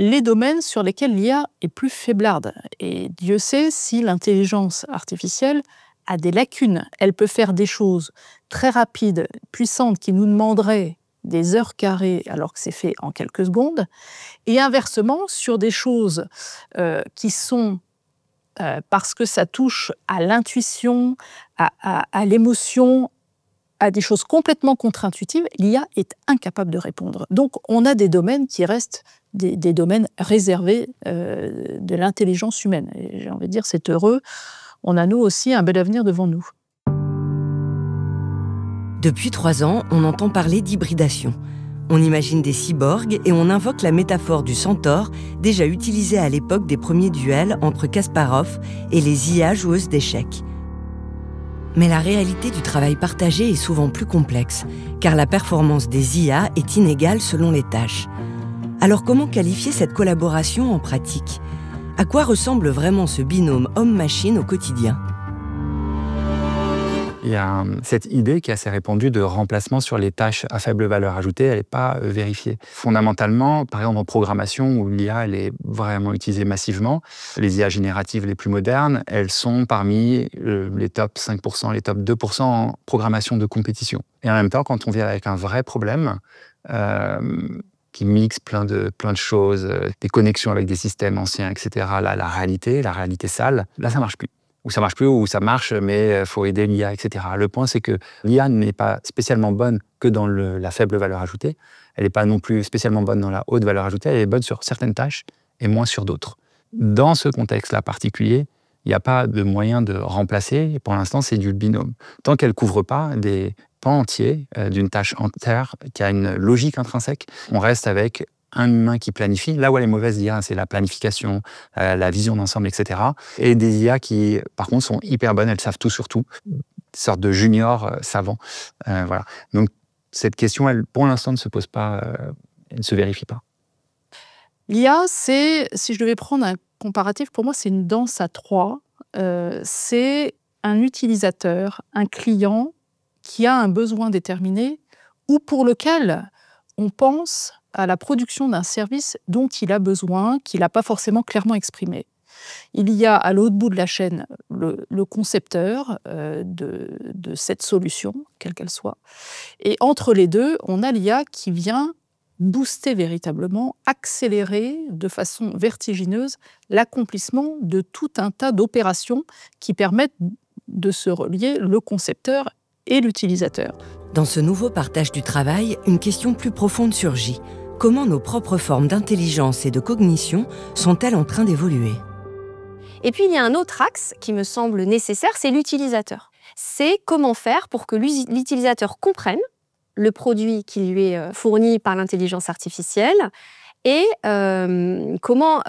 les domaines sur lesquels l'IA est plus faiblarde. Et Dieu sait si l'intelligence artificielle a des lacunes. Elle peut faire des choses très rapides, puissantes, qui nous demanderaient des heures carrées alors que c'est fait en quelques secondes. Et inversement, sur des choses qui sont, parce que ça touche à l'intuition, à l'émotion, à des choses complètement contre-intuitives, l'IA est incapable de répondre. Donc on a des domaines qui restent des domaines réservés de l'intelligence humaine. Et j'ai envie de dire, c'est heureux. On a nous aussi un bel avenir devant nous. Depuis 3 ans, on entend parler d'hybridation. On imagine des cyborgs et on invoque la métaphore du centaure, déjà utilisée à l'époque des premiers duels entre Kasparov et les IA joueuses d'échecs. Mais la réalité du travail partagé est souvent plus complexe, car la performance des IA est inégale selon les tâches. Alors comment qualifier cette collaboration en pratique? À quoi ressemble vraiment ce binôme homme-machine au quotidien? Il y a cette idée qui est assez répandue de remplacement sur les tâches à faible valeur ajoutée, elle n'est pas vérifiée. Fondamentalement, par exemple en programmation, où l'IA elle est vraiment utilisée massivement, les IA génératives les plus modernes, elles sont parmi les top 5%, les top 2% en programmation de compétition. Et en même temps, quand on vient avec un vrai problème, qui mixe plein de choses, des connexions avec des systèmes anciens, etc., la réalité sale, là ça marche plus. Ou ça marche plus, ou ça marche, mais il faut aider l'IA, etc. Le point, c'est que l'IA n'est pas spécialement bonne que dans la faible valeur ajoutée. Elle n'est pas non plus spécialement bonne dans la haute valeur ajoutée. Elle est bonne sur certaines tâches et moins sur d'autres. Dans ce contexte-là particulier, il n'y a pas de moyen de remplacer. Pour l'instant, c'est du binôme. Tant qu'elle ne couvre pas des pans entiers d'une tâche entière qui a une logique intrinsèque, on reste avec un humain qui planifie. Là où elle est mauvaise, l'IA, c'est la planification, la vision d'ensemble, etc. Et des IA qui, par contre, sont hyper bonnes, elles savent tout sur tout. Une sorte de junior savant. Voilà. Donc, cette question, elle, pour l'instant, ne se pose pas, elle ne se vérifie pas. L'IA, c'est, si je devais prendre un comparatif, pour moi, c'est une danse à 3. C'est un utilisateur, un client qui a un besoin déterminé ou pour lequel on pense à la production d'un service dont il a besoin, qu'il n'a pas forcément clairement exprimé. Il y a à l'autre bout de la chaîne le concepteur de cette solution, quelle qu'elle soit. Et entre les deux, on a l'IA qui vient booster véritablement, accélérer de façon vertigineuse l'accomplissement de tout un tas d'opérations qui permettent de se relier le concepteur et l'utilisateur. Dans ce nouveau partage du travail, une question plus profonde surgit. Comment nos propres formes d'intelligence et de cognition sont-elles en train d'évoluer? Et puis il y a un autre axe qui me semble nécessaire, c'est l'utilisateur. C'est comment faire pour que l'utilisateur comprenne le produit qui lui est fourni par l'intelligence artificielle et comment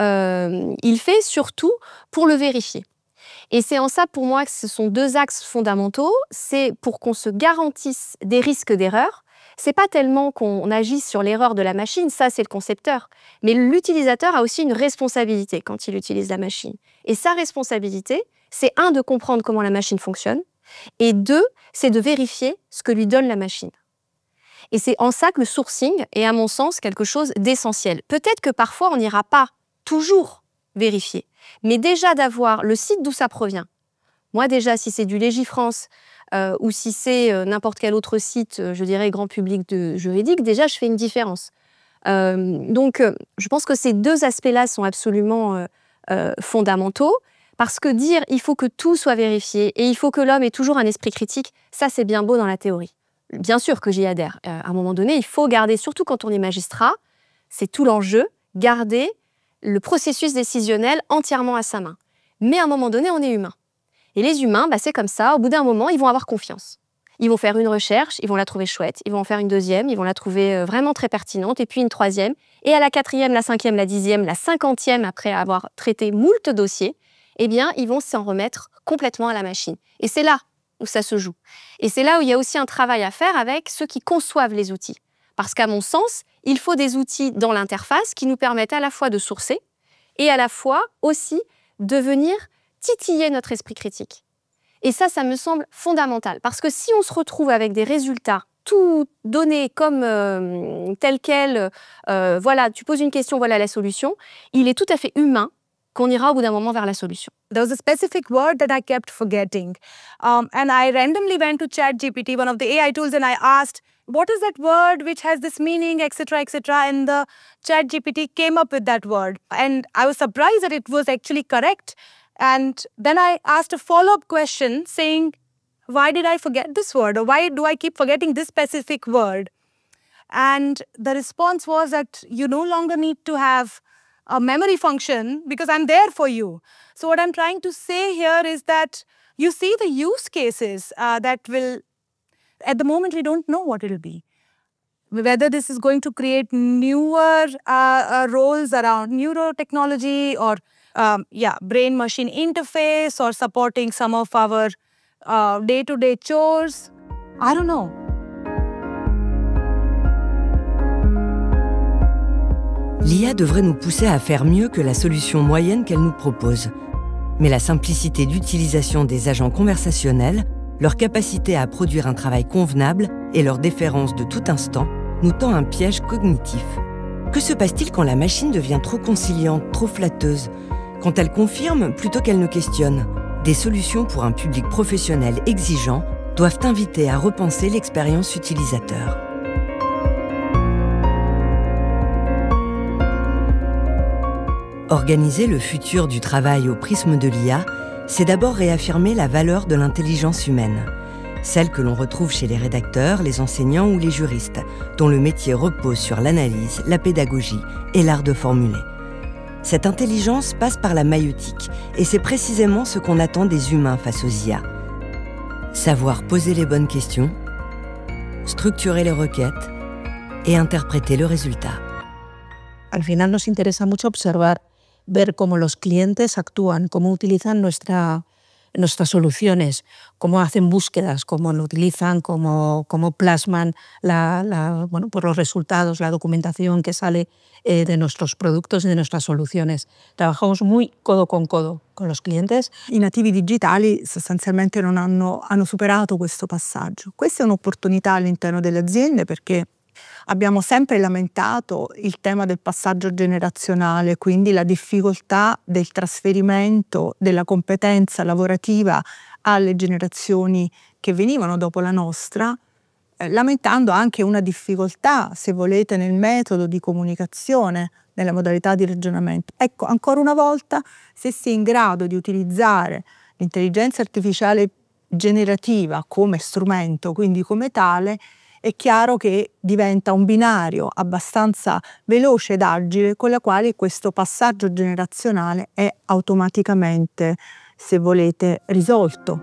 il fait surtout pour le vérifier. Et c'est en ça, pour moi, que ce sont 2 axes fondamentaux. C'est pour qu'on se garantisse des risques d'erreur. C'est pas tellement qu'on agisse sur l'erreur de la machine, ça c'est le concepteur. Mais l'utilisateur a aussi une responsabilité quand il utilise la machine. Et sa responsabilité, c'est 1, de comprendre comment la machine fonctionne, et 2, c'est de vérifier ce que lui donne la machine. Et c'est en ça que le sourcing est, à mon sens, quelque chose d'essentiel. Peut-être que parfois, on n'ira pas toujours vérifier, mais déjà d'avoir le site d'où ça provient. Moi déjà, si c'est du Légifrance ou si c'est n'importe quel autre site, je dirais grand public de juridique, déjà je fais une différence. Donc je pense que ces 2 aspects-là sont absolument fondamentaux, parce que dire il faut que tout soit vérifié et il faut que l'homme ait toujours un esprit critique, ça c'est bien beau dans la théorie. Bien sûr que j'y adhère. À un moment donné, il faut garder, surtout quand on est magistrat, c'est tout l'enjeu, garder le processus décisionnel entièrement à sa main. Mais à un moment donné, on est humain. Et les humains, c'est comme ça, au bout d'un moment, ils vont avoir confiance. Ils vont faire une recherche, ils vont la trouver chouette, ils vont en faire une 2e, ils vont la trouver vraiment très pertinente, et puis une 3e, et à la 4e, la 5e, la 10e, la 50e, après avoir traité moult dossiers, eh bien, ils vont s'en remettre complètement à la machine. Et c'est là où ça se joue. Et c'est là où il y a aussi un travail à faire avec ceux qui conçoivent les outils. Parce qu'à mon sens, il faut des outils dans l'interface qui nous permettent à la fois de sourcer et à la fois aussi de venir titiller notre esprit critique. Et ça me semble fondamental. Parce que si on se retrouve avec des résultats tout donner comme tel quel, voilà, tu poses une question, voilà la solution, il est tout à fait humain qu'on ira au bout d'un moment vers la solution. There was a specific word that I kept forgetting. And I randomly went to ChatGPT, one of the AI tools, and I asked, what is that word which has this meaning, etc., etc. And the ChatGPT came up with that word. And I was surprised that it was actually correct. And then I asked a follow-up question saying, why did I forget this word? Or why do I keep forgetting this specific word? And the response was that you no longer need to have a memory function because I'm there for you. So what I'm trying to say here is that you see the use cases that will, at the moment we don't know what it'll be. Whether this is going to create newer roles around neurotechnology or brain-machine interface or supporting some of our day-to-day chores. I don't know. L'IA devrait nous pousser à faire mieux que la solution moyenne qu'elle nous propose. Mais la simplicité d'utilisation des agents conversationnels, leur capacité à produire un travail convenable et leur déférence de tout instant nous tend un piège cognitif. Que se passe-t-il quand la machine devient trop conciliante, trop flatteuse? Quand elle confirme plutôt qu'elle ne questionne? Des solutions pour un public professionnel exigeant doivent inviter à repenser l'expérience utilisateur. Organiser le futur du travail au prisme de l'IA, c'est d'abord réaffirmer la valeur de l'intelligence humaine, celle que l'on retrouve chez les rédacteurs, les enseignants ou les juristes, dont le métier repose sur l'analyse, la pédagogie et l'art de formuler. Cette intelligence passe par la maïeutique, et c'est précisément ce qu'on attend des humains face aux IA. Savoir poser les bonnes questions, structurer les requêtes et interpréter le résultat. Al final nos interesa mucho observar, ver cómo los clientes actúan, cómo utilizan nuestras soluciones, cómo hacen búsquedas, cómo lo utilizan, cómo plasman pues los resultados, la documentación que sale de nuestros productos y de nuestras soluciones. Trabajamos muy codo con los clientes. I nativi digitali sostanzialmente non hanno superato questo passaggio. Questa è un'opportunità all'interno delle aziende perché abbiamo sempre lamentato il tema del passaggio generazionale, quindi la difficoltà del trasferimento della competenza lavorativa alle generazioni che venivano dopo la nostra, lamentando anche una difficoltà, se volete, nel metodo di comunicazione, nella modalità di ragionamento. Ecco, ancora una volta, se si è in grado di utilizzare l'intelligenza artificiale generativa come strumento, quindi come tale, è chiaro che diventa un binario abbastanza veloce ed agile con la quale questo passaggio generazionale è automaticamente, se volete, risolto.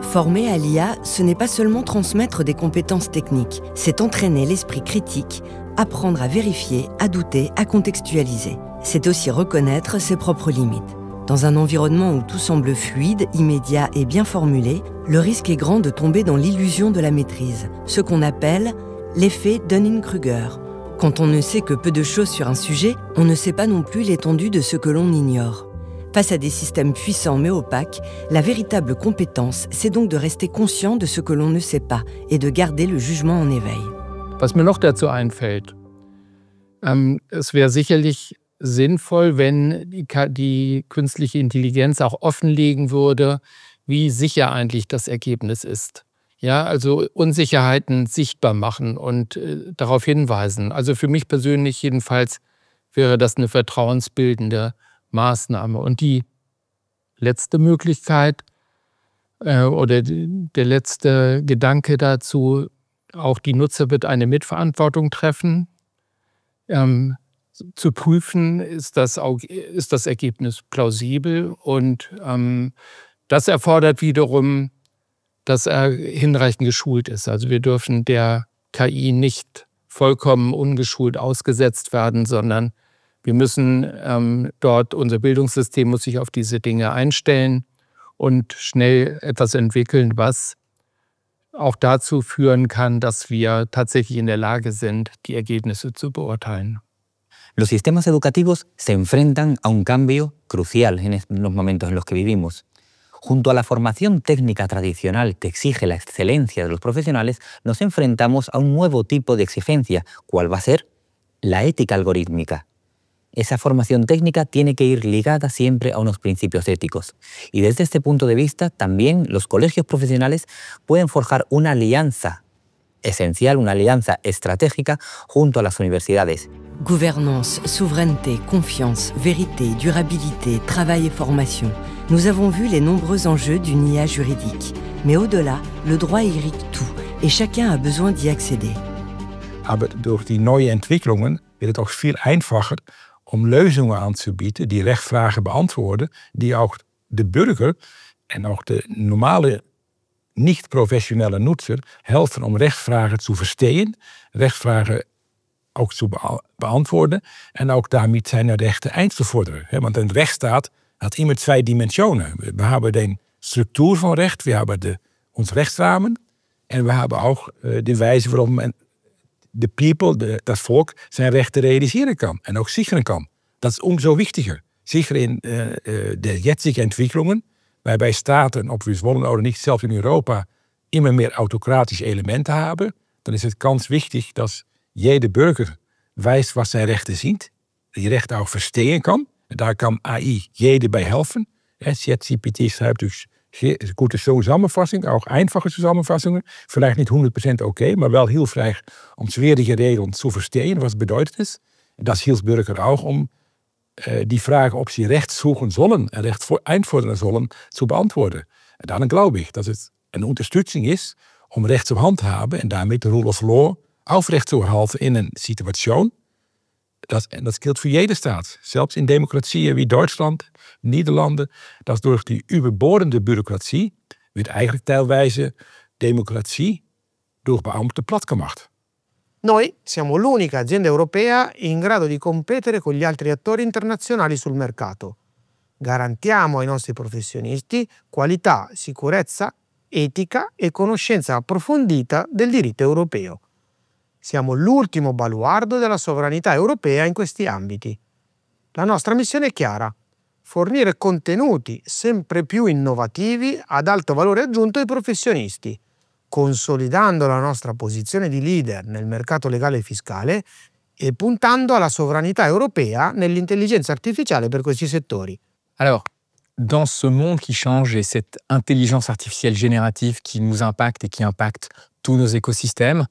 Former à l'IA, ce n'est pas seulement transmettre des compétences techniques, c'est entraîner l'esprit critique, apprendre à vérifier, à douter, à contextualiser. C'est aussi reconnaître ses propres limites. Dans un environnement où tout semble fluide, immédiat et bien formulé, le risque est grand de tomber dans l'illusion de la maîtrise, ce qu'on appelle l'effet Dunning-Kruger. Quand on ne sait que peu de choses sur un sujet, on ne sait pas non plus l'étendue de ce que l'on ignore. Face à des systèmes puissants mais opaques, la véritable compétence, c'est donc de rester conscient de ce que l'on ne sait pas et de garder le jugement en éveil. Was mir noch dazu einfällt, es wäre sicherlich sinnvoll, wenn die künstliche Intelligenz auch offenlegen würde, wie sicher eigentlich das Ergebnis ist. Ja, also Unsicherheiten sichtbar machen und darauf hinweisen. Also für mich persönlich jedenfalls wäre das eine vertrauensbildende Maßnahme. Und die letzte Möglichkeit oder der letzte Gedanke dazu, auch die Nutzer wird eine Mitverantwortung treffen. Zu prüfen, ist das Ergebnis plausibel, und das erfordert wiederum, dass er hinreichend geschult ist. Also wir dürfen der KI nicht vollkommen ungeschult ausgesetzt werden, sondern wir müssen unser Bildungssystem muss sich auf diese Dinge einstellen und schnell etwas entwickeln, was auch dazu führen kann, dass wir tatsächlich in der Lage sind, die Ergebnisse zu beurteilen. Los sistemas educativos se enfrentan a un cambio crucial en los momentos en los que vivimos. Junto a la formación técnica tradicional que exige la excelencia de los profesionales, nos enfrentamos a un nuevo tipo de exigencia, ¿cuál va a ser? La ética algorítmica. Esa formación técnica tiene que ir ligada siempre a unos principios éticos. Y desde este punto de vista, también los colegios profesionales pueden forjar una alianza esencial, una alianza estratégica junto a las universidades. Gouvernance, souveraineté, confiance, vérité, durabilité, travail et formation. Nous avons vu les nombreux enjeux d'une IA juridique. Mais au-delà, le droit irrigue tout et chacun a besoin d'y accéder. Aber durch die neue Entwicklungen wird es auch viel einfacher, Lösungen anzubieten, die Rechtsfragen beantworten, die auch de Bürger en ook de normale nicht-professionelle Nutzer helfen Rechtsfragen zu verstehen, Rechtsfragen ook zu beantworten en ook damit seine Rechte einzufordern. Want een rechtsstaat hat immer zwei Dimensionen. We hebben de structuur van recht, we hebben ons rechtsrahmen en we hebben ook de wijze waarop de people, dat volk, zijn rechten realiseren kan en ook sichern kan. Dat is umso wichtiger. Sicher in de jetzige Entwicklungen, waarbij Staaten, ob wir es wollen oder nicht, zelfs in Europa, immer mehr autokratische Elemente haben, dan is het ganz wichtig, dass jeder Bürger weiß, was zijn Rechte sind, die Rechte auch verstehen kann. En daar kan AI jeder bei helfen. ChatGPT schreibt durch gute Zusammenfassungen, auch einfache Zusammenfassungen. Vielleicht nicht 100% okay, maar wel hilfreich, schwierige Regeln zu verstehen. Was bedeutet es? Das hilft Bürger auch, die Frage, ob sie Recht suchen sollen en Recht einfordern sollen, zu beantworten. En dan glaube ich, dass es eine Unterstützung ist, Recht zu handhaben en damit de rule of law aufrecht zu erhalten in een Situation. Dat gilt für jede Staat, selbst in Demokratien wie Deutschland, Niederlanden, dass durch die überbordende Bürokratie wird eigentlich teilweise Democratie durch Beamte platt gemacht. Noi siamo l'unica azienda europea in grado di competere con gli altri attori internazionali sul mercato. Garantiamo ai nostri professionisti qualità, sicurezza, etica e conoscenza approfondita del diritto europeo. Siamo l'ultimo baluardo della sovranità europea in questi ambiti. La nostra missione è chiara: fornire contenuti sempre più innovativi ad alto valore aggiunto ai professionisti, consolidando la nostra posizione di leader nel mercato legale e fiscale e puntando alla sovranità europea nell'intelligenza artificiale per questi settori. Alors, dans ce monde qui change et cette intelligence artificielle générative qui nous impacte et qui impacte tous nos écosystèmes,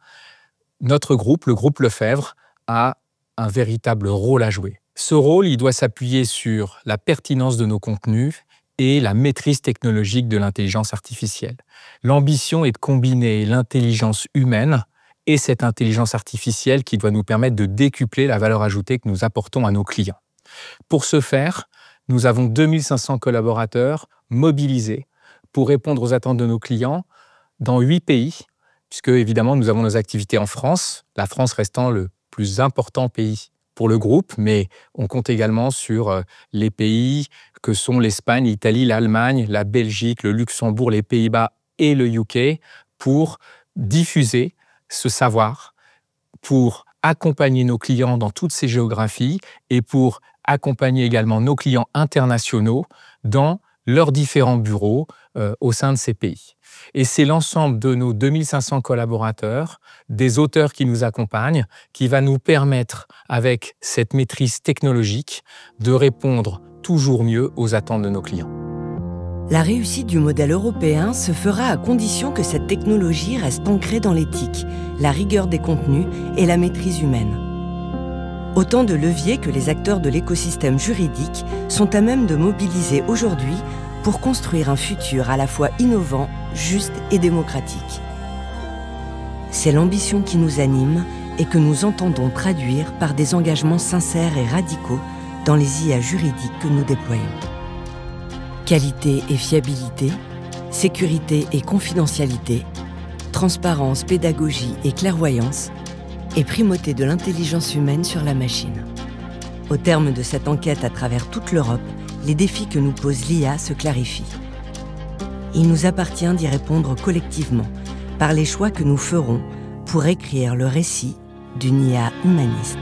notre groupe, le groupe Lefebvre, a un véritable rôle à jouer. Ce rôle, il doit s'appuyer sur la pertinence de nos contenus et la maîtrise technologique de l'intelligence artificielle. L'ambition est de combiner l'intelligence humaine et cette intelligence artificielle qui doit nous permettre de décupler la valeur ajoutée que nous apportons à nos clients. Pour ce faire, nous avons 2500 collaborateurs mobilisés pour répondre aux attentes de nos clients dans 8 pays, puisque évidemment nous avons nos activités en France, la France restant le plus important pays pour le groupe, mais on compte également sur les pays que sont l'Espagne, l'Italie, l'Allemagne, la Belgique, le Luxembourg, les Pays-Bas et le UK pour diffuser ce savoir, pour accompagner nos clients dans toutes ces géographies et pour accompagner également nos clients internationaux dans leurs différents bureaux au sein de ces pays. Et c'est l'ensemble de nos 2500 collaborateurs, des auteurs qui nous accompagnent, qui va nous permettre, avec cette maîtrise technologique, de répondre toujours mieux aux attentes de nos clients. La réussite du modèle européen se fera à condition que cette technologie reste ancrée dans l'éthique, la rigueur des contenus et la maîtrise humaine. Autant de leviers que les acteurs de l'écosystème juridique sont à même de mobiliser aujourd'hui pour construire un futur à la fois innovant, juste et démocratique. C'est l'ambition qui nous anime et que nous entendons traduire par des engagements sincères et radicaux dans les IA juridiques que nous déployons. Qualité et fiabilité, sécurité et confidentialité, transparence, pédagogie et clairvoyance, et primauté de l'intelligence humaine sur la machine. Au terme de cette enquête à travers toute l'Europe, les défis que nous pose l'IA se clarifient. Il nous appartient d'y répondre collectivement par les choix que nous ferons pour écrire le récit d'une IA humaniste.